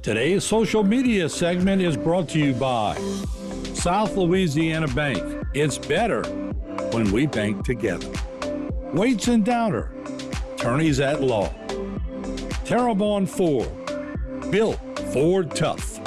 Today's social media segment is brought to you by South Louisiana Bank. It's better when we bank together. Waits and Downer, attorneys at law. Terrebonne Ford, built Ford tough.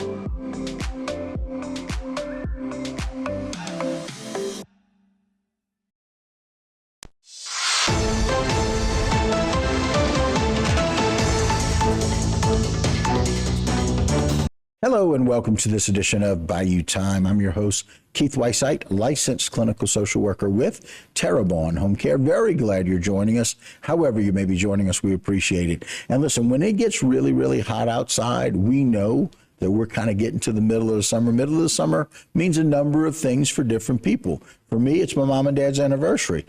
Hello and welcome to this edition of Bayou Time. I'm your host, Keith Weissite, licensed clinical social worker with Terrebonne Home Care. Very glad you're joining us. However you may be joining us, we appreciate it. And listen, when it gets really, really hot outside, we know that we're kind of getting to the middle of the summer. Middle of the summer means a number of things for different people. For me, it's my mom and dad's anniversary.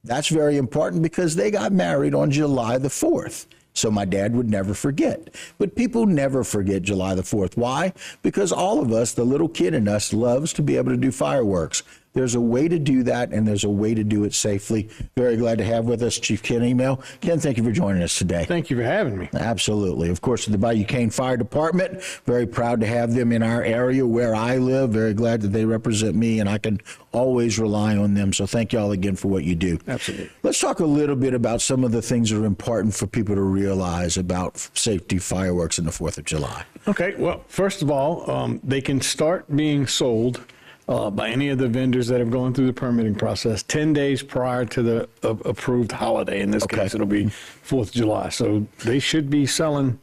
That's very important because they got married on July the 4th. So my dad would never forget. But people never forget July the 4th. Why? Because all of us, the little kid in us, loves to be able to do fireworks. There's a way to do that, and there's a way to do it safely. Very glad to have with us Chief Ken Email. Ken, thank you for joining us today. Thank you for having me. Absolutely. Of course, the Bayou Cane Fire Department, very proud to have them in our area where I live. Very glad that they represent me, and I can always rely on them. So thank you all again for what you do. Absolutely. Let's talk a little bit about some of the things that are important for people to realize about safety fireworks in the 4th of July. Okay. Well, first of all, they can start being sold by any of the vendors that have gone through the permitting process 10 days prior to the approved holiday. In this case, it'll be 4th of July. So they should be selling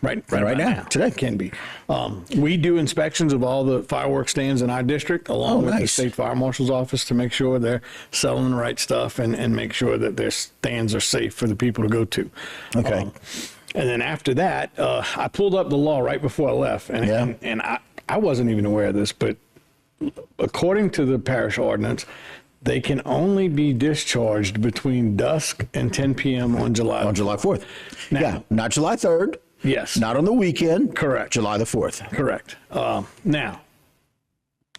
right now. Today can be. We do inspections of all the fireworks stands in our district, along with the state fire marshal's office, to make sure they're selling the right stuff and make sure that their stands are safe for the people to go to. Okay. And then after that, I pulled up the law right before I left, and I wasn't even aware of this, but according to the parish ordinance, they can only be discharged between dusk and 10 p.m. on July 4th. Now, not July 3rd. Yes. Not on the weekend. Correct. July the 4th. Correct. Now,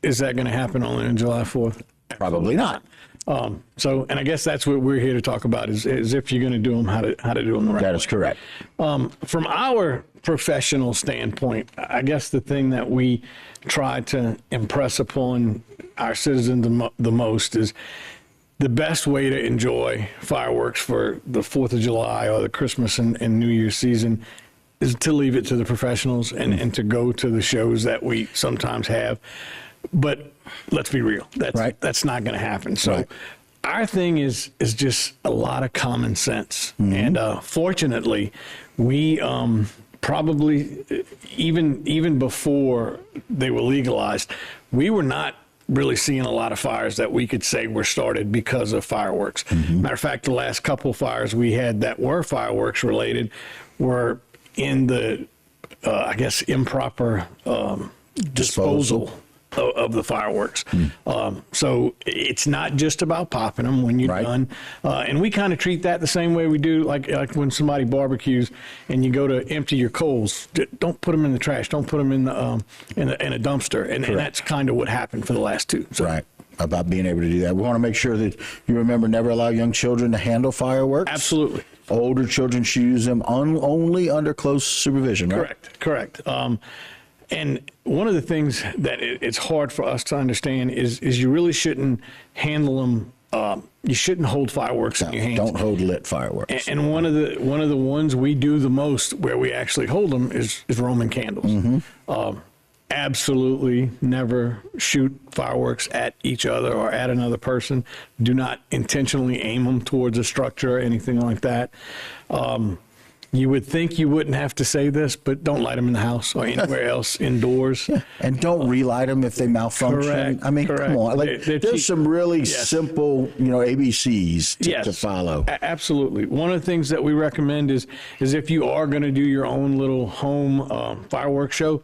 is that going to happen only on July 4th? Probably not. And I guess that's what we're here to talk about is if you're going to do them, how to do them the right way. That is correct. From our professional standpoint, I guess the thing that we try to impress upon our citizens the most is the best way to enjoy fireworks for the 4th of July or the Christmas and New Year's season is to leave it to the professionals and to go to the shows that we sometimes have. But let's be real, that's not going to happen. So our thing is just a lot of common sense. And fortunately, we probably, even before they were legalized, we were not really seeing a lot of fires that we could say were started because of fireworks. Matter of fact, the last couple of fires we had that were fireworks related were in the, I guess, improper disposal of the fireworks. So it's not just about popping them when you're done. And we kind of treat that the same way we do like when somebody barbecues and you go to empty your coals. Don't put them in the trash. Don't put them in the in a dumpster. And that's kind of what happened for the last two. So. About being able to do that. We want to make sure that you remember never allow young children to handle fireworks. Absolutely. Older children should use them only under close supervision. Correct. And one of the things that it's hard for us to understand is you really shouldn't handle them. You shouldn't hold fireworks in your hands. Don't hold lit fireworks. And one of the ones we do the most where we actually hold them is Roman candles. Absolutely never shoot fireworks at each other or at another person. Do not intentionally aim them towards a structure or anything like that. You would think you wouldn't have to say this, but don't light them in the house or anywhere else indoors. And don't relight them if they malfunction. Correct. I mean, come on. There's some really simple, ABCs to follow. Absolutely. One of the things that we recommend is if you are going to do your own little home fireworks show,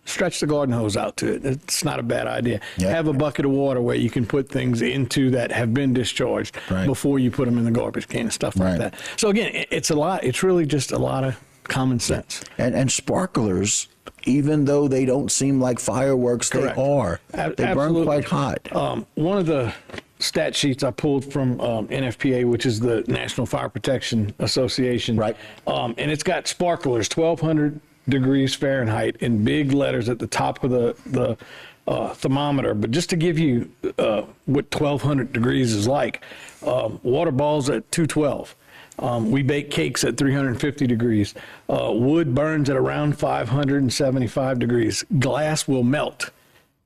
stretch the garden hose out to it. It's not a bad idea. Have a bucket of water where you can put things into that have been discharged before you put them in the garbage can and stuff like that. So again, it's really just a lot of common sense. And sparklers, even though they don't seem like fireworks, they are. They burn quite hot. One of the stat sheets I pulled from NFPA, which is the National Fire Protection Association. And it's got sparklers, 1,200 degrees Fahrenheit in big letters at the top of the thermometer. But just to give you what 1,200 degrees is like, water balls at 212. We bake cakes at 350 degrees. Wood burns at around 575 degrees. Glass will melt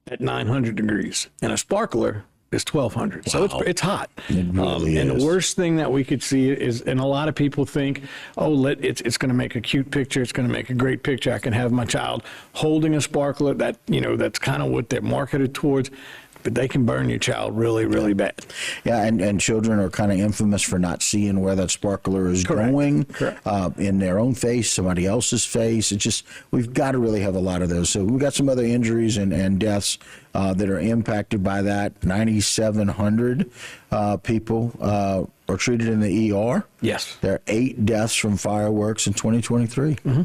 at 900 degrees. And a sparkler is 1,200. So it's hot. It really and is. the worst thing that we could see is, and a lot of people think, it's going to make a cute picture. It's going to make a great picture. I can have my child holding a sparkler. That's kind of what they're marketed towards. But they can burn your child really, really bad. Yeah, and children are kind of infamous for not seeing where that sparkler is going in their own face, somebody else's face. It's just, we've got to really have a lot of those. So we've got some other injuries and deaths that are impacted by that. 9,700 people are treated in the ER. Yes. There are 8 deaths from fireworks in 2023. Mm-hmm.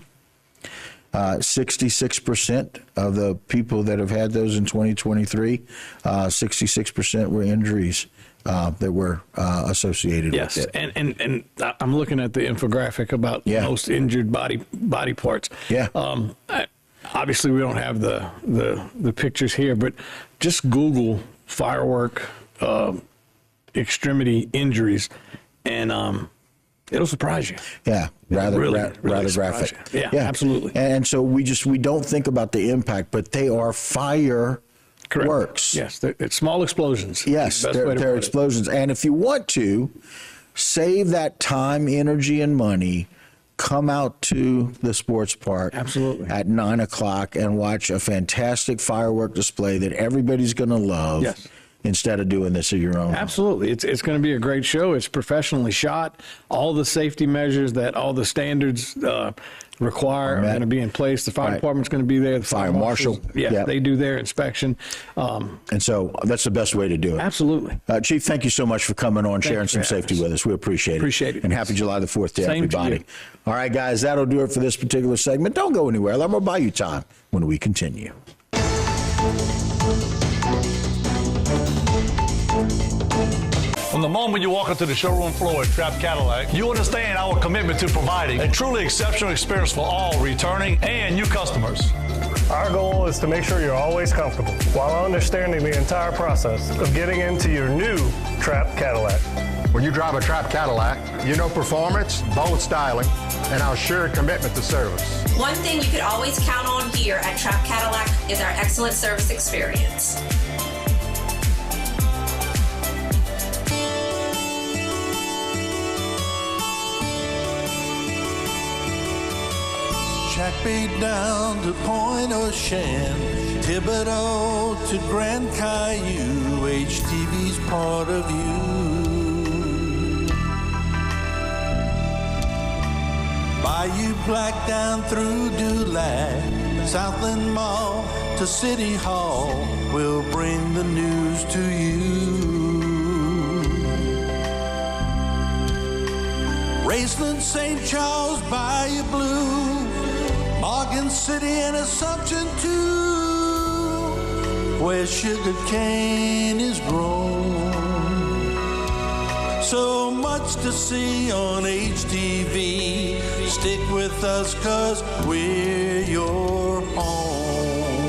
66% of the people that have had those in 2023, 66% were injuries that were associated with it. And I'm looking at the infographic about most injured body parts. Yeah. Obviously, we don't have the pictures here, but just Google firework extremity injuries, and it'll surprise you. Yeah, rather graphic. Yeah, absolutely. And so we don't think about the impact, but they are fireworks. Yes, it's small explosions. Yes, they're explosions. And if you want to save that time, energy, and money, come out to the sports park at 9 o'clock and watch a fantastic firework display that everybody's going to love. Yes. Instead of doing this at your own. Absolutely. It's going to be a great show. It's professionally shot. All the safety measures that all the standards require are going to be in place. The fire department's going to be there. The fire marshal. Yeah, they do their inspection. And so that's the best way to do it. Absolutely. Chief, thank you so much for coming on, sharing some safety with us. We appreciate it. Appreciate it. And happy July the 4th to Same everybody. to you. All right, guys, that'll do it for this particular segment. Don't go anywhere. Let me buy you time when we continue. From the moment you walk into the showroom floor at Trapp Cadillac, you understand our commitment to providing a truly exceptional experience for all returning and new customers. Our goal is to make sure you're always comfortable while understanding the entire process of getting into your new Trapp Cadillac. When you drive a Trapp Cadillac, you know performance, bold styling, and our shared commitment to service. One thing you could always count on here at Trapp Cadillac is our excellent service experience. Jack Bay down to Point Ocean, Thibodeau to Grand Caillou, HTV's part of you. Bayou Black down through Dulac, Southland Mall to City Hall, we'll bring the news to you. Raceland, St. Charles, Bayou Blue, Morgan City and Assumption too, where sugar cane is grown. So much to see on HTV. Stick with us 'cause we're your home.